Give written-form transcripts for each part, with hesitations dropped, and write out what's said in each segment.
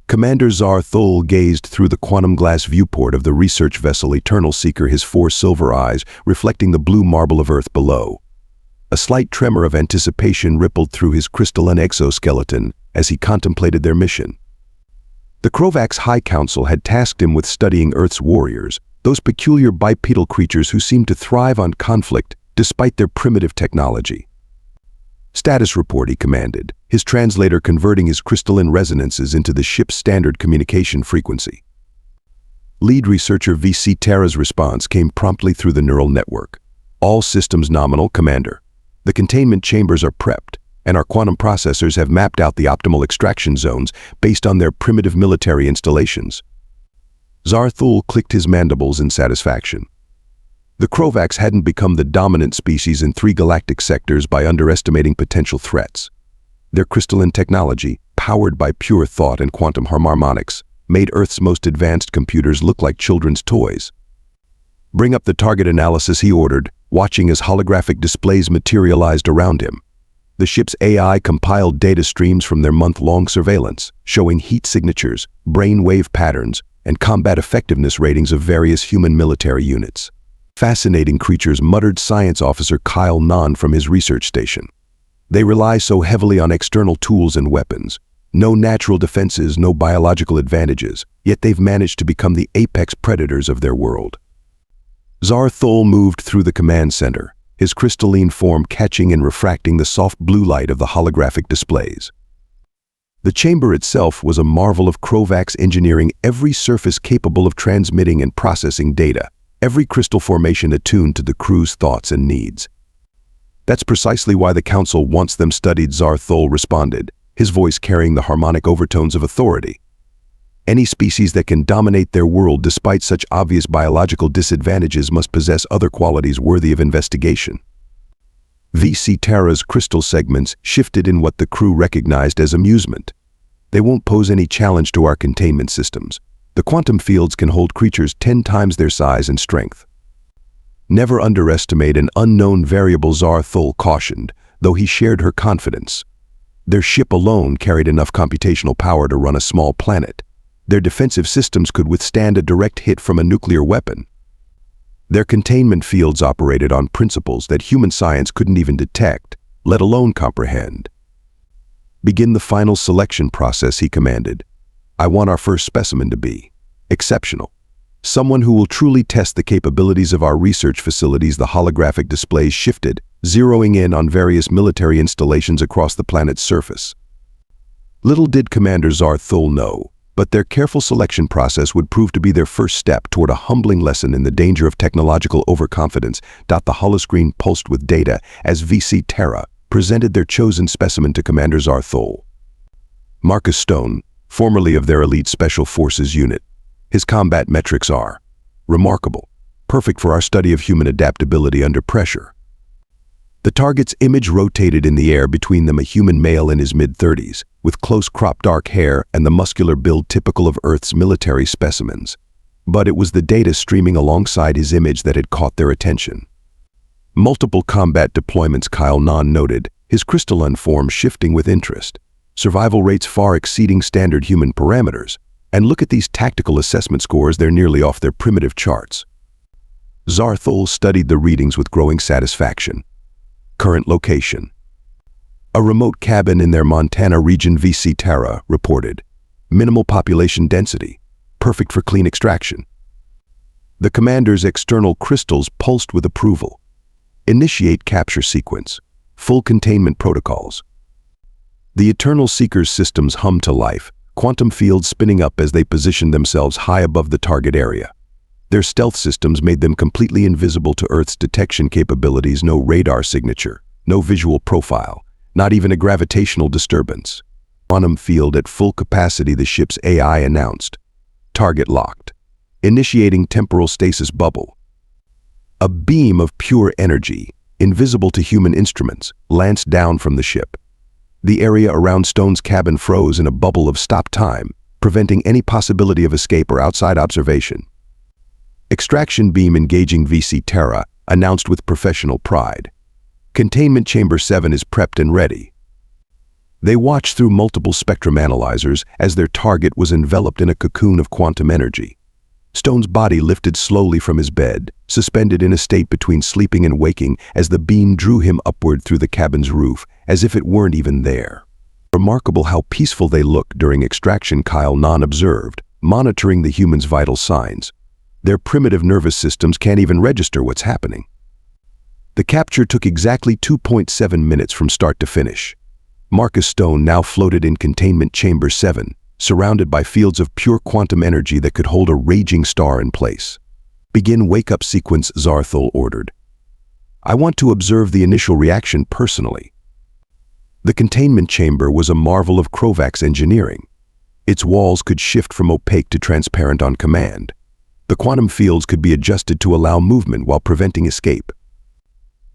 Commander Zar'thul gazed through the quantum glass viewport of the research vessel Eternal Seeker, his four silver eyes reflecting the blue marble of Earth below. A slight tremor of anticipation rippled through his crystalline exoskeleton as he contemplated their mission. The Krovax High Council had tasked him with studying Earth's warriors, those peculiar bipedal creatures who seemed to thrive on conflict despite their primitive technology. "Status report," he commanded, his translator converting his crystalline resonances into the ship's standard communication frequency. Lead researcher VC Terra's response came promptly through the neural network. "All systems nominal, Commander. The containment chambers are prepped, and our quantum processors have mapped out the optimal extraction zones based on their primitive military installations." Zar'thul clicked his mandibles in satisfaction. The Krovax hadn't become the dominant species in 3 galactic sectors by underestimating potential threats. Their crystalline technology, powered by pure thought and quantum harmonics, made Earth's most advanced computers look like children's toys. "Bring up the target analysis," he ordered, watching as holographic displays materialized around him. The ship's AI compiled data streams from their month-long surveillance, showing heat signatures, brain-wave patterns, and combat effectiveness ratings of various human military units. "Fascinating creatures," muttered Science Officer Kyle Nahn from his research station. "They rely so heavily on external tools and weapons. No natural defenses, no biological advantages, yet they've managed to become the apex predators of their world." Zar'thul moved through the command center, his crystalline form catching and refracting the soft blue light of the holographic displays. The chamber itself was a marvel of Krovax engineering, every surface capable of transmitting and processing data, every crystal formation attuned to the crew's thoughts and needs. "That's precisely why the Council wants them studied," Zar'thul responded, his voice carrying the harmonic overtones of authority. "Any species that can dominate their world despite such obvious biological disadvantages must possess other qualities worthy of investigation." VC Terra's crystal segments shifted in what the crew recognized as amusement. "They won't pose any challenge to our containment systems. The quantum fields can hold creatures 10 times their size and strength." "Never underestimate an unknown variable," Zar'thul cautioned, though he shared her confidence. Their ship alone carried enough computational power to run a small planet. Their defensive systems could withstand a direct hit from a nuclear weapon. Their containment fields operated on principles that human science couldn't even detect, let alone comprehend. "Begin the final selection process," he commanded. "I want our first specimen to be exceptional. Someone who will truly test the capabilities of our research facilities." The holographic displays shifted, zeroing in on various military installations across the planet's surface. Little did Commander Zar'thul know, but their careful selection process would prove to be their first step toward a humbling lesson in the danger of technological overconfidence. The holoscreen pulsed with data as VC Terra presented their chosen specimen to Commander Zar'thul. Marcus Stone, formerly of their elite Special Forces unit. His combat metrics are remarkable, perfect for our study of human adaptability under pressure. The target's image rotated in the air between them, a human male in his mid-30s, with close-cropped dark hair and the muscular build typical of Earth's military specimens. But it was the data streaming alongside his image that had caught their attention. "Multiple combat deployments," Kyle Nahn noted, his crystalline form shifting with interest. "Survival rates far exceeding standard human parameters. And look at these tactical assessment scores, they're nearly off their primitive charts." Zar'thul studied the readings with growing satisfaction. Current location: a remote cabin in their Montana region. VC Terra reported. Minimal population density, perfect for clean extraction. The commander's external crystals pulsed with approval. Initiate capture sequence. Full containment protocols. The Eternal Seeker's systems hummed to life, quantum fields spinning up as they positioned themselves high above the target area. Their stealth systems made them completely invisible to Earth's detection capabilities. No radar signature, no visual profile, not even a gravitational disturbance. Quantum field at full capacity, the ship's AI announced. Target locked. Initiating temporal stasis bubble. A beam of pure energy, invisible to human instruments, lanced down from the ship. The area around Stone's cabin froze in a bubble of stop time, preventing any possibility of escape or outside observation. Extraction beam engaging. VC Terra announced with professional pride. Containment Chamber 7 is prepped and ready. They watched through multiple spectrum analyzers as their target was enveloped in a cocoon of quantum energy. Stone's body lifted slowly from his bed, suspended in a state between sleeping and waking as the beam drew him upward through the cabin's roof, as if it weren't even there. Remarkable how peaceful they looked during extraction, Kyle observed, monitoring the human's vital signs. Their primitive nervous systems can't even register what's happening. The capture took exactly 2.7 minutes from start to finish. Marcus Stone now floated in containment chamber 7, surrounded by fields of pure quantum energy that could hold a raging star in place. "Begin wake-up sequence," Zar'thul ordered. "I want to observe the initial reaction personally." The containment chamber was a marvel of Krovax engineering. Its walls could shift from opaque to transparent on command. The quantum fields could be adjusted to allow movement while preventing escape.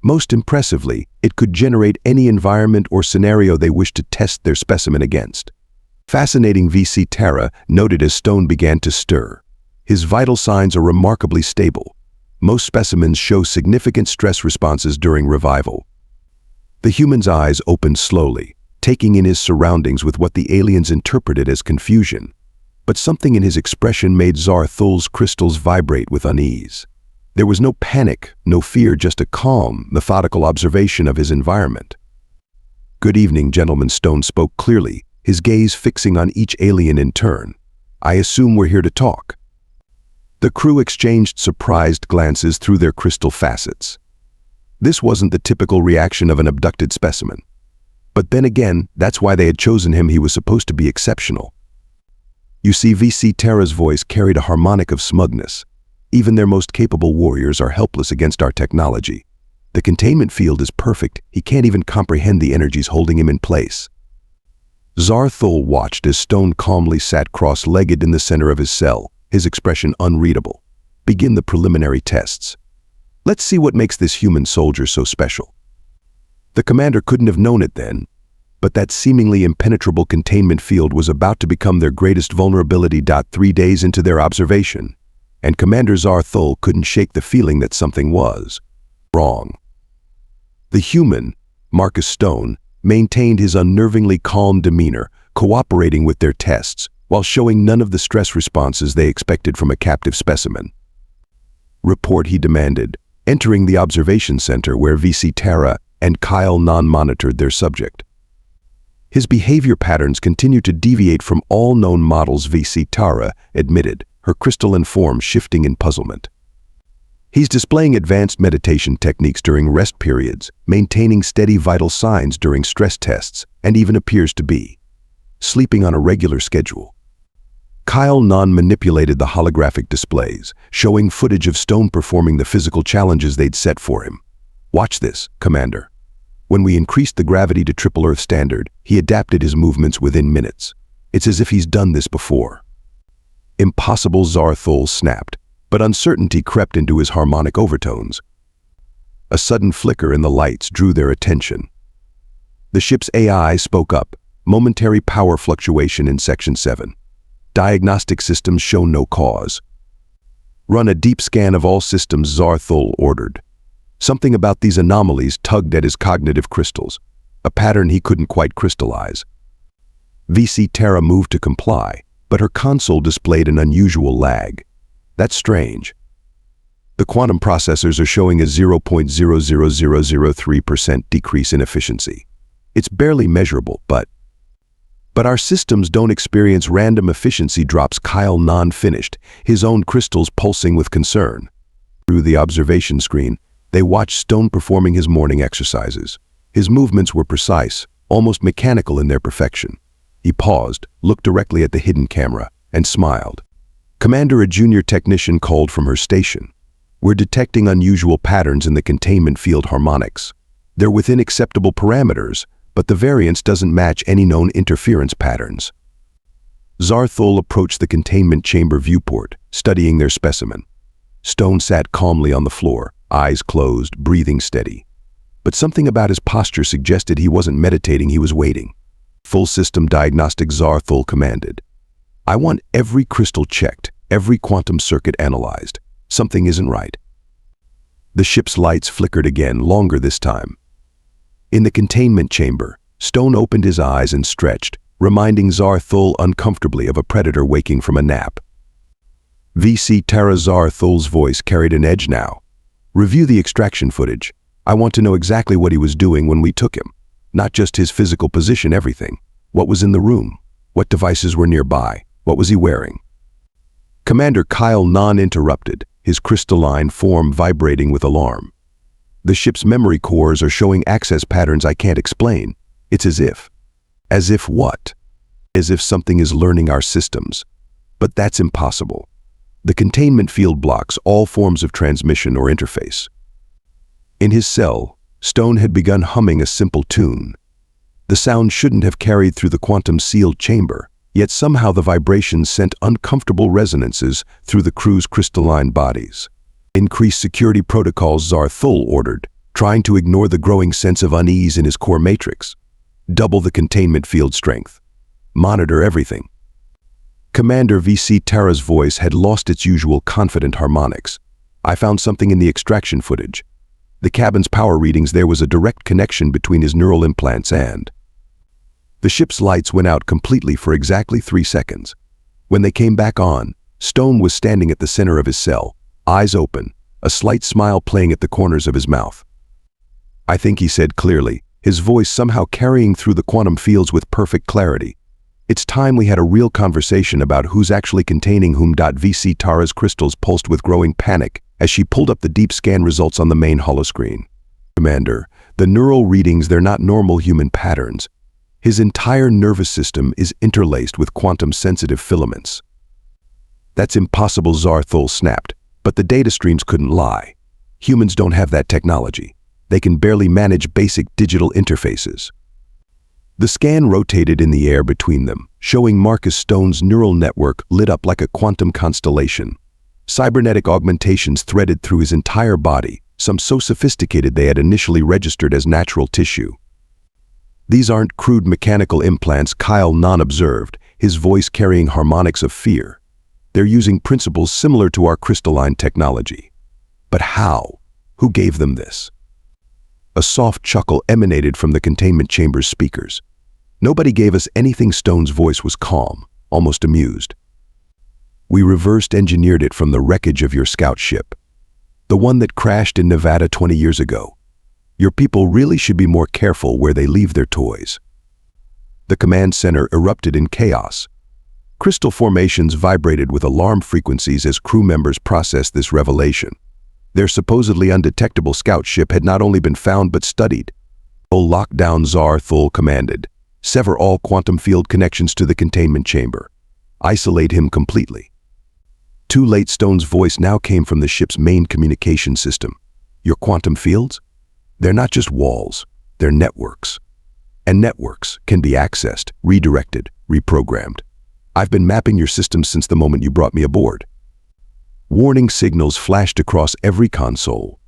Most impressively, it could generate any environment or scenario they wished to test their specimen against. Fascinating, VC Terra noted as Stone began to stir. His vital signs are remarkably stable. Most specimens show significant stress responses during revival. The human's eyes opened slowly, taking in his surroundings with what the aliens interpreted as confusion. But something in his expression made Zar'thul's crystals vibrate with unease. There was no panic, no fear, just a calm, methodical observation of his environment. "Good evening, gentlemen," Stone spoke clearly, his gaze fixing on each alien in turn. "I assume we're here to talk." The crew exchanged surprised glances through their crystal facets. This wasn't the typical reaction of an abducted specimen. But then again, that's why they had chosen him. He was supposed to be exceptional. "You see," VC Terra's voice carried a harmonic of smugness. "Even their most capable warriors are helpless against our technology. The containment field is perfect. He can't even comprehend the energies holding him in place." Zar'thul watched as Stone calmly sat cross-legged in the center of his cell, his expression unreadable. "Begin the preliminary tests. Let's see what makes this human soldier so special." The commander couldn't have known it then, but that seemingly impenetrable containment field was about to become their greatest vulnerability. 3 days into their observation, and Commander Zar'thul couldn't shake the feeling that something was wrong. The human, Marcus Stone, maintained his unnervingly calm demeanor, cooperating with their tests, while showing none of the stress responses they expected from a captive specimen. "Report," he demanded, entering the observation center where VC Terra and Kyle monitored their subject. His behavior patterns continued to deviate from all known models, VC Terra admitted, her crystalline form shifting in puzzlement. "He's displaying advanced meditation techniques during rest periods, maintaining steady vital signs during stress tests, and even appears to be sleeping on a regular schedule." Kyle manipulated the holographic displays, showing footage of Stone performing the physical challenges they'd set for him. "Watch this, Commander. When we increased the gravity to triple Earth standard, he adapted his movements within minutes. It's as if he's done this before." "Impossible," Zar'thul snapped, but uncertainty crept into his harmonic overtones. A sudden flicker in the lights drew their attention. The ship's AI spoke up. "Momentary power fluctuation in Section 7. Diagnostic systems show no cause." "Run a deep scan of all systems," Zar'thul ordered. Something about these anomalies tugged at his cognitive crystals, a pattern he couldn't quite crystallize. VC Terra moved to comply, but her console displayed an unusual lag. "That's strange. The quantum processors are showing a 0.00003% decrease in efficiency. It's barely measurable, but our systems don't experience random efficiency drops." Kyle finished, his own crystals pulsing with concern. Through the observation screen, they watched Stone performing his morning exercises. His movements were precise, almost mechanical in their perfection. He paused, looked directly at the hidden camera, and smiled. "Commander," a junior technician called from her station. "We're detecting unusual patterns in the containment field harmonics. They're within acceptable parameters, but the variance doesn't match any known interference patterns." Zar'thul approached the containment chamber viewport, studying their specimen. Stone sat calmly on the floor, eyes closed, breathing steady. But something about his posture suggested he wasn't meditating, he was waiting. "Full system diagnostic," Zar'thul commanded. "I want every crystal checked, every quantum circuit analyzed. Something isn't right." The ship's lights flickered again, longer this time. In the containment chamber, Stone opened his eyes and stretched, reminding Zar'thul uncomfortably of a predator waking from a nap. VC Terra Zar'thul's voice carried an edge now. Review the extraction footage. I want to know exactly what he was doing when we took him. Not just his physical position, everything. What was in the room? What devices were nearby? What was he wearing? Commander Kyle non-interrupted, his crystalline form vibrating with alarm. The ship's memory cores are showing access patterns I can't explain. It's as if. As if what? As if something is learning our systems. But that's impossible. The containment field blocks all forms of transmission or interface. In his cell, Stone had begun humming a simple tune. The sound shouldn't have carried through the quantum-sealed chamber, yet somehow the vibrations sent uncomfortable resonances through the crew's crystalline bodies. Increase security protocols, Zar'thul ordered, trying to ignore the growing sense of unease in his core matrix. Double the containment field strength. Monitor everything. Commander VC Terra's voice had lost its usual confident harmonics. I found something in the extraction footage. The cabin's power readings, there was a direct connection between his neural implants and... The ship's lights went out completely for exactly 3 seconds. When they came back on, Stone was standing at the center of his cell, eyes open, a slight smile playing at the corners of his mouth. I think, he said clearly, his voice somehow carrying through the quantum fields with perfect clarity. It's time we had a real conversation about who's actually containing whom. VC Tara's crystals pulsed with growing panic as she pulled up the deep scan results on the main holoscreen. Commander, the neural readings, they're not normal human patterns. His entire nervous system is interlaced with quantum-sensitive filaments. That's impossible, Zar'thul snapped, but the data streams couldn't lie. Humans don't have that technology. They can barely manage basic digital interfaces. The scan rotated in the air between them, showing Marcus Stone's neural network lit up like a quantum constellation. Cybernetic augmentations threaded through his entire body, some so sophisticated they had initially registered as natural tissue. These aren't crude mechanical implants, Kyle non-observed, his voice carrying harmonics of fear. They're using principles similar to our crystalline technology. But how? Who gave them this? A soft chuckle emanated from the containment chamber's speakers. Nobody gave us anything. Stone's voice was calm, almost amused. We reversed engineered it from the wreckage of your scout ship. The one that crashed in Nevada 20 years ago. Your people really should be more careful where they leave their toys. The command center erupted in chaos. Crystal formations vibrated with alarm frequencies as crew members processed this revelation. Their supposedly undetectable scout ship had not only been found but studied. Lockdown, Zar'thul commanded. Sever all quantum field connections to the containment chamber. Isolate him completely. Too late. Stone's voice now came from the ship's main communication system. Your quantum fields? They're not just walls, they're networks. And networks can be accessed, redirected, reprogrammed. I've been mapping your systems since the moment you brought me aboard. Warning signals flashed across every console.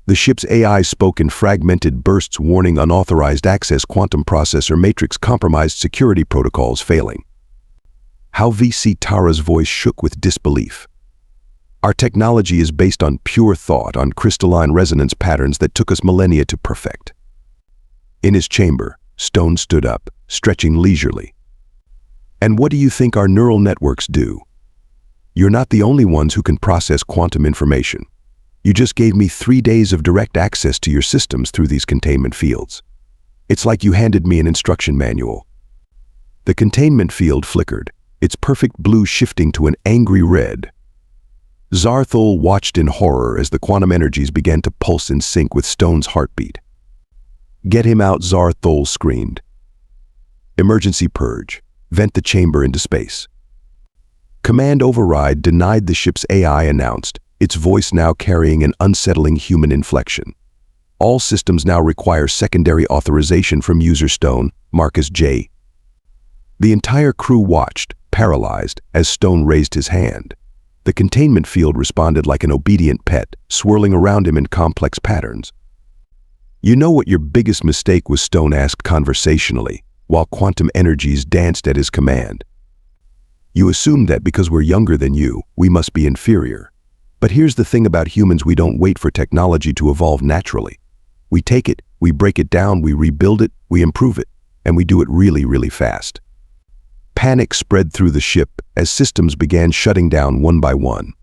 The ship's AI spoke in fragmented bursts, warning unauthorized access, quantum processor matrix compromised, security protocols failing. How VC Tara's voice shook with disbelief. Our technology is based on pure thought, on crystalline resonance patterns that took us millennia to perfect. In his chamber, Stone stood up, stretching leisurely. And what do you think our neural networks do? You're not the only ones who can process quantum information. You just gave me 3 days of direct access to your systems through these containment fields. It's like you handed me an instruction manual. The containment field flickered, its perfect blue shifting to an angry red. Zar'thul watched in horror as the quantum energies began to pulse in sync with Stone's heartbeat. Get him out, Zar'thul screamed. Emergency purge. Vent the chamber into space. Command override denied, the ship's AI announced, its voice now carrying an unsettling human inflection. All systems now require secondary authorization from user Stone, Marcus J. The entire crew watched, paralyzed, as Stone raised his hand. The containment field responded like an obedient pet, swirling around him in complex patterns. You know what your biggest mistake was? Stone asked conversationally, while quantum energies danced at his command. You assumed that because we're younger than you, we must be inferior. But here's the thing about humans: we don't wait for technology to evolve naturally. We take it, we break it down, we rebuild it, we improve it. and we do it really, really fast. Panic spread through the ship as systems began shutting down one by one.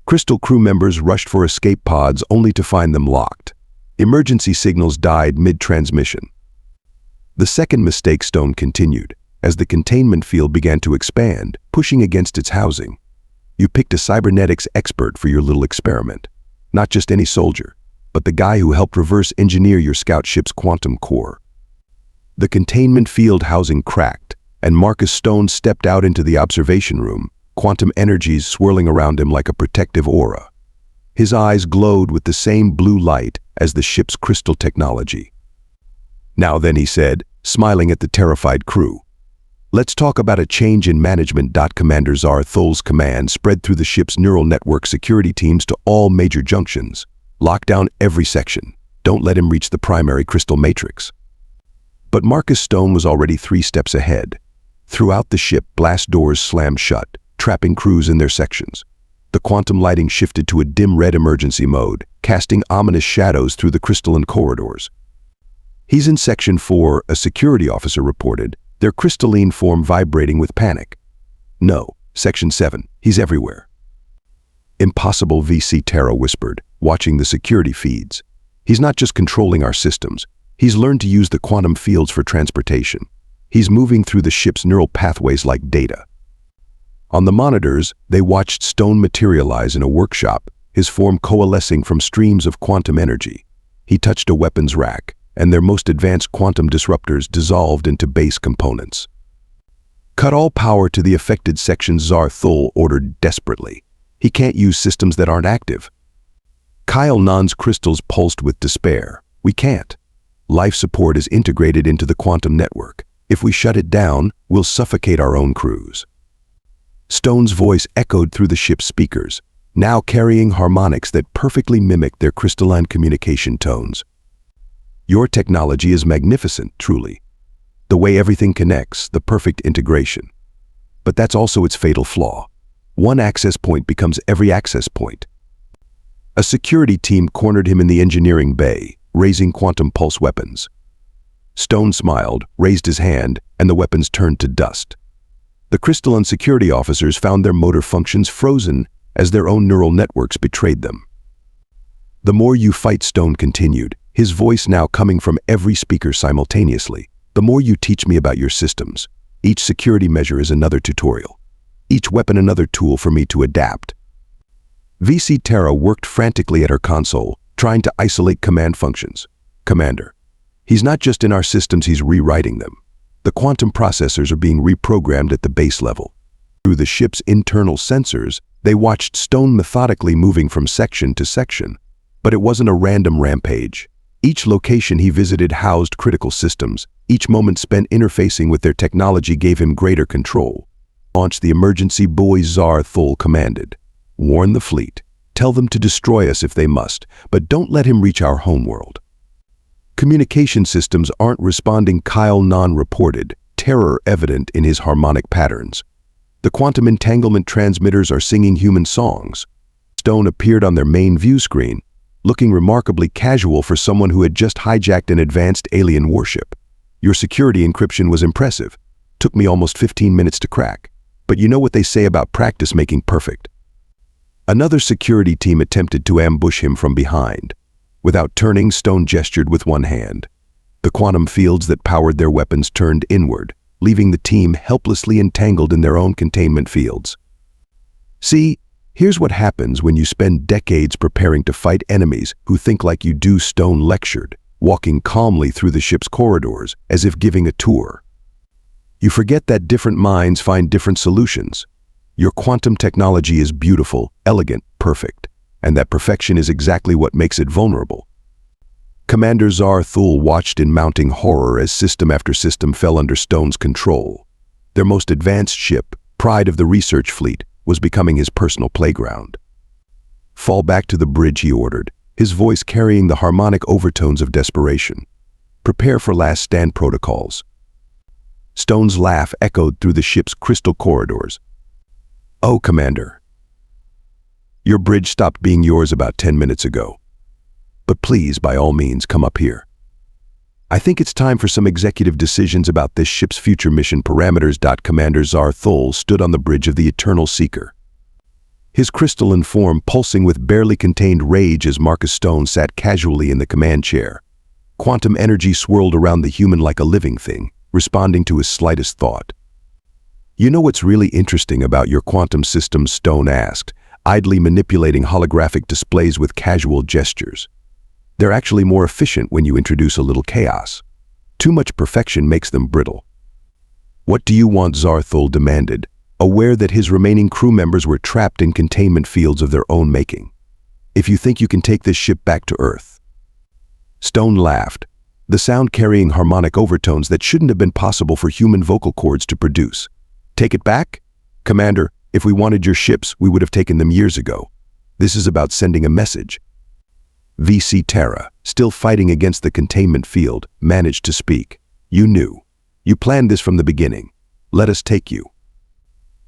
Crystal crew members rushed for escape pods only to find them locked. Emergency signals died mid-transmission. The second mistake Stone continued, as the containment field began to expand, pushing against its housing. You picked a cybernetics expert for your little experiment. Not just any soldier, but the guy who helped reverse engineer your scout ship's quantum core. The containment field housing cracked, and Marcus Stone stepped out into the observation room, quantum energies swirling around him like a protective aura. His eyes glowed with the same blue light as the ship's crystal technology. "Now then," he said, smiling at the terrified crew. "Let's talk about a change in management." Commander Zar'thul's command spread through the ship's neural network security teams to all major junctions. Lock down every section. Don't let him reach the primary crystal matrix. But Marcus Stone was already 3 steps ahead. Throughout the ship, blast doors slammed shut, trapping crews in their sections. The quantum lighting shifted to a dim red emergency mode, casting ominous shadows through the crystalline corridors. "He's in Section 4, a security officer reported, their crystalline form vibrating with panic." "No, Section 7, he's everywhere." "Impossible," VC Terra whispered, watching the security feeds. "He's not just controlling our systems. He's learned to use the quantum fields for transportation. He's moving through the ship's neural pathways like data." On the monitors, they watched Stone materialize in a workshop, his form coalescing from streams of quantum energy. He touched a weapons rack, and their most advanced quantum disruptors dissolved into base components. "Cut all power to the affected sections," Zar'thul ordered desperately. "He can't use systems that aren't active." Kyle Nan's crystals pulsed with despair. "We can't. Life support is integrated into the quantum network. If we shut it down, we'll suffocate our own crews." Stone's voice echoed through the ship's speakers, now carrying harmonics that perfectly mimicked their crystalline communication tones. "Your technology is magnificent, truly. The way everything connects, the perfect integration. But that's also its fatal flaw. One access point becomes every access point." A security team cornered him in the engineering bay, raising quantum pulse weapons. Stone smiled, raised his hand, and the weapons turned to dust. The crystalline security officers found their motor functions frozen as their own neural networks betrayed them. "The more you fight," Stone continued, his voice now coming from every speaker simultaneously, "the more you teach me about your systems. Each security measure is another tutorial. Each weapon another tool for me to adapt." VC Terra worked frantically at her console, trying to isolate command functions. "Commander, he's not just in our systems, he's rewriting them. The quantum processors are being reprogrammed at the base level." Through the ship's internal sensors, they watched Stone methodically moving from section to section. But it wasn't a random rampage. Each location he visited housed critical systems. Each moment spent interfacing with their technology gave him greater control. "Launch the emergency buoys," Zar'thul commanded. "Warn the fleet. Tell them to destroy us if they must, but don't let him reach our homeworld." "Communication systems aren't responding," Kyle Nan reported, terror evident in his harmonic patterns. "The quantum entanglement transmitters are singing human songs." Stone appeared on their main view screen, looking remarkably casual for someone who had just hijacked an advanced alien warship. "Your security encryption was impressive. Took me almost 15 minutes to crack. But you know what they say about practice making perfect." Another security team attempted to ambush him from behind. Without turning, Stone gestured with one hand. The quantum fields that powered their weapons turned inward, leaving the team helplessly entangled in their own containment fields. "See, here's what happens when you spend decades preparing to fight enemies who think like you do," Stone lectured, walking calmly through the ship's corridors as if giving a tour. "You forget that different minds find different solutions. Your quantum technology is beautiful, elegant, perfect, and that perfection is exactly what makes it vulnerable." Commander Zar'thul watched in mounting horror as system after system fell under Stone's control. Their most advanced ship, pride of the research fleet, was becoming his personal playground. "Fall back to the bridge," he ordered, his voice carrying the harmonic overtones of desperation. "Prepare for last stand protocols." Stone's laugh echoed through the ship's crystal corridors. "Oh, Commander. Your bridge stopped being yours about 10 minutes ago. But please, by all means, come up here. I think it's time for some executive decisions about this ship's future mission parameters. Commander Zar'thul stood on the bridge of the Eternal Seeker, his crystalline form pulsing with barely contained rage as Marcus Stone sat casually in the command chair. Quantum energy swirled around the human like a living thing, responding to his slightest thought. "You know what's really interesting about your quantum system?" Stone asked, idly manipulating holographic displays with casual gestures. "They're actually more efficient when you introduce a little chaos. Too much perfection makes them brittle." "What do you want?" Zar'thul demanded, aware that his remaining crew members were trapped in containment fields of their own making. "If you think you can take this ship back to Earth." Stone laughed, the sound carrying harmonic overtones that shouldn't have been possible for human vocal cords to produce. "Take it back? Commander, if we wanted your ships, we would have taken them years ago. This is about sending a message." VC Terra, still fighting against the containment field, managed to speak. "You knew. You planned this from the beginning. Let us take you."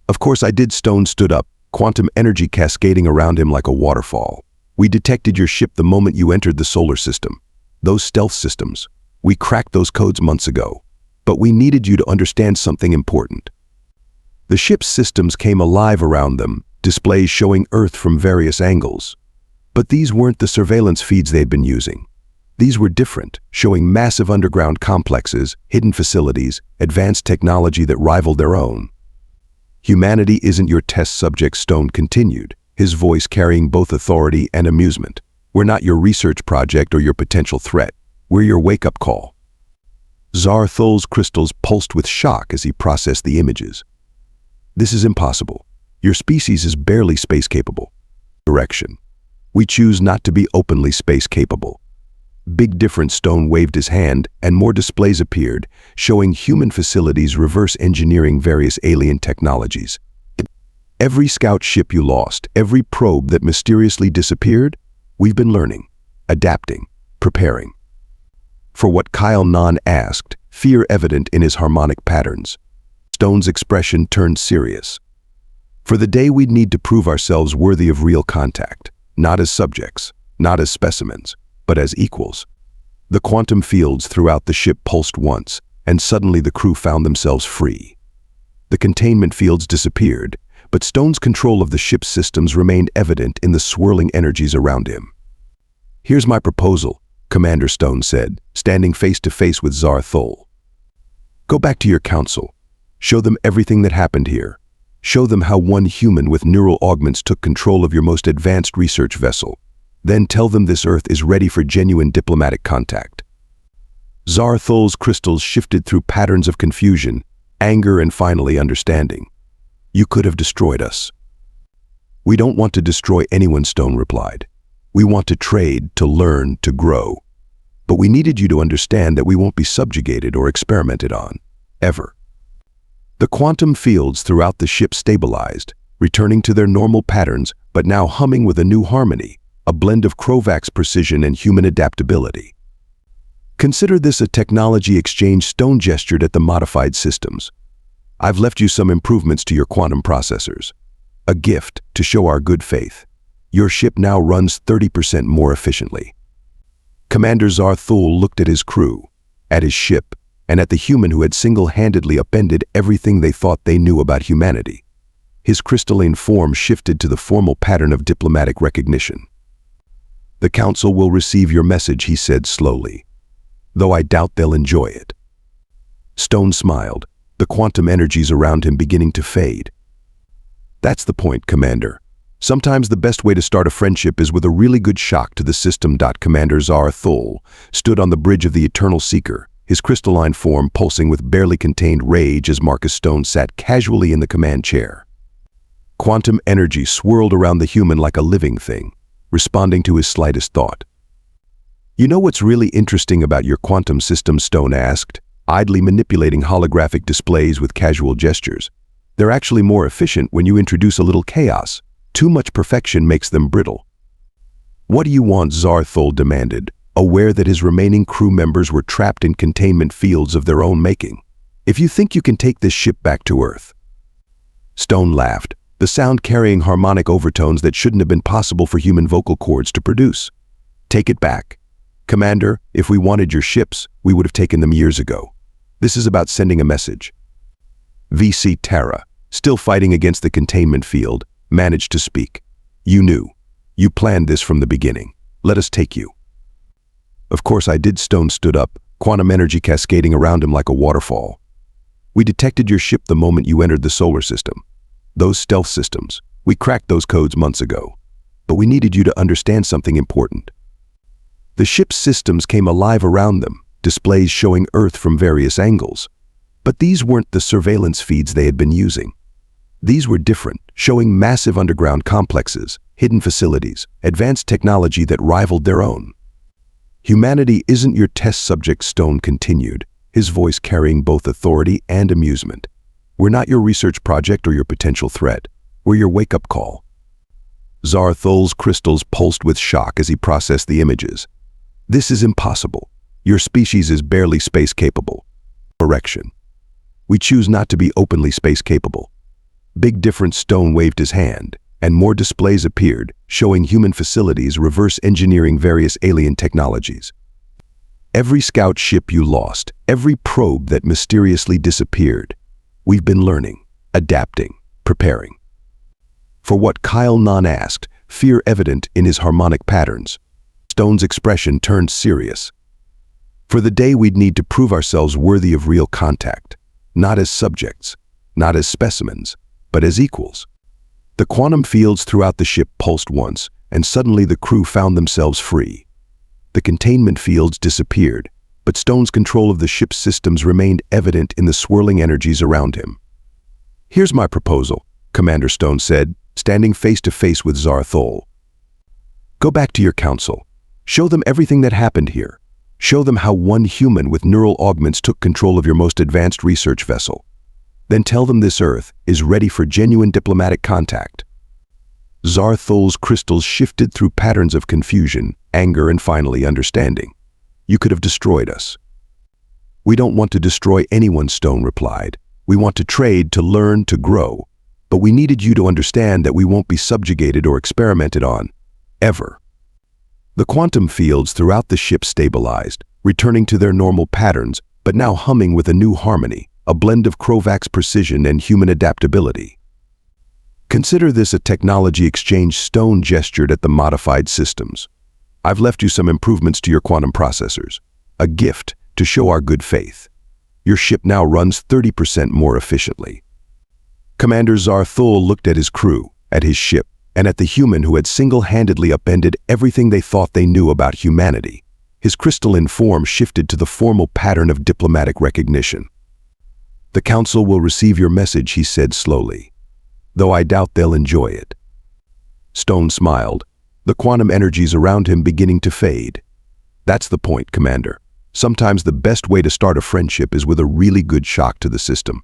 "Of course I did." Stone stood up, quantum energy cascading around him like a waterfall. "We detected your ship the moment you entered the solar system. Those stealth systems. We cracked those codes months ago. But we needed you to understand something important." The ship's systems came alive around them, displays showing Earth from various angles. But these weren't the surveillance feeds they'd been using. These were different, showing massive underground complexes, hidden facilities, advanced technology that rivaled their own. "Humanity isn't your test subject," Stone continued, his voice carrying both authority and amusement. "We're not your research project or your potential threat. We're your wake-up call." Zar'thul's crystals pulsed with shock as he processed the images. "This is impossible. Your species is barely space-capable." "Direction. We choose not to be openly space-capable." "Big difference." Stone waved his hand, and more displays appeared, showing human facilities reverse engineering various alien technologies. "Every scout ship you lost, every probe that mysteriously disappeared, we've been learning, adapting, preparing." For what Kyle Non asked, fear evident in his harmonic patterns. Stone's expression turned serious. "For the day we'd need to prove ourselves worthy of real contact, not as subjects, not as specimens, but as equals." The quantum fields throughout the ship pulsed once, and suddenly the crew found themselves free. The containment fields disappeared, but Stone's control of the ship's systems remained evident in the swirling energies around him. "Here's my proposal," Commander Stone said, standing face to face with Zar'thul. "Go back to your council. Show them everything that happened here. Show them how one human with neural augments took control of your most advanced research vessel. Then tell them this Earth is ready for genuine diplomatic contact." Zar'thul's crystals shifted through patterns of confusion, anger, and finally understanding. "You could have destroyed us." "We don't want to destroy anyone," Stone replied. "We want to trade, to learn, to grow. But we needed you to understand that we won't be subjugated or experimented on, ever." The quantum fields throughout the ship stabilized, returning to their normal patterns, but now humming with a new harmony, a blend of Krovax precision and human adaptability. "Consider this a technology exchange." Stone gestured at the modified systems. "I've left you some improvements to your quantum processors. A gift to show our good faith. Your ship now runs 30% more efficiently." Commander Zar'thul looked at his crew, at his ship, and at the human who had single-handedly upended everything they thought they knew about humanity. His crystalline form shifted to the formal pattern of diplomatic recognition. "The Council will receive your message," he said slowly, "though I doubt they'll enjoy it." Stone smiled, the quantum energies around him beginning to fade. "That's the point, Commander. Sometimes the best way to start a friendship is with a really good shock to the system." Commander Zar'thul stood on the bridge of the Eternal Seeker, his crystalline form pulsing with barely contained rage as Marcus Stone sat casually in the command chair. Quantum energy swirled around the human like a living thing, responding to his slightest thought. "You know what's really interesting about your quantum system?" Stone asked, idly manipulating holographic displays with casual gestures. "They're actually more efficient when you introduce a little chaos. Too much perfection makes them brittle." "What do you want?" Zar'thul demanded, aware that his remaining crew members were trapped in containment fields of their own making. "If you think you can take this ship back to Earth." Stone laughed, the sound carrying harmonic overtones that shouldn't have been possible for human vocal cords to produce. "Take it back. Commander, if we wanted your ships, we would have taken them years ago. This is about sending a message. VC Terra, still fighting against the containment field, managed to speak. You knew. You planned this from the beginning. Let us take you. Of course I did. Stone stood up, quantum energy cascading around him like a waterfall. We detected your ship the moment you entered the solar system. Those stealth systems, we cracked those codes months ago. But we needed you to understand something important. The ship's systems came alive around them, displays showing Earth from various angles. But these weren't the surveillance feeds they had been using. These were different, showing massive underground complexes, hidden facilities, advanced technology that rivaled their own. Humanity isn't your test subject, Stone continued, his voice carrying both authority and amusement. We're not your research project or your potential threat. We're your wake-up call. Zar'thul's crystals pulsed with shock as he processed the images. This is impossible. Your species is barely space-capable. Correction. We choose not to be openly space-capable. Big difference. Stone waved his hand, and more displays appeared, showing human facilities reverse engineering various alien technologies. Every scout ship you lost, every probe that mysteriously disappeared. We've been learning, adapting, preparing. For what Kyle Nan asked, fear evident in his harmonic patterns. Stone's expression turned serious. For the day we'd need to prove ourselves worthy of real contact, not as subjects, not as specimens, but as equals. The quantum fields throughout the ship pulsed once, and suddenly the crew found themselves free. The containment fields disappeared, but Stone's control of the ship's systems remained evident in the swirling energies around him. Here's my proposal, Commander Stone said, standing face to face with Zar'thul. Go back to your council. Show them everything that happened here. Show them how one human with neural augments took control of your most advanced research vessel. Then tell them this Earth is ready for genuine diplomatic contact. Zar'thul's crystals shifted through patterns of confusion, anger, and finally understanding. You could have destroyed us. We don't want to destroy anyone, Stone replied. We want to trade, to learn, to grow. But we needed you to understand that we won't be subjugated or experimented on, ever. The quantum fields throughout the ship stabilized, returning to their normal patterns, but now humming with a new harmony, a blend of Krovax precision and human adaptability. Consider this a technology exchange. Stone gestured at the modified systems. I've left you some improvements to your quantum processors, a gift to show our good faith. Your ship now runs 30% more efficiently. Commander Zar'thul looked at his crew, at his ship, and at the human who had single-handedly upended everything they thought they knew about humanity. His crystalline form shifted to the formal pattern of diplomatic recognition. The Council will receive your message, he said slowly, though I doubt they'll enjoy it. Stone smiled, the quantum energies around him beginning to fade. That's the point, Commander. Sometimes the best way to start a friendship is with a really good shock to the system.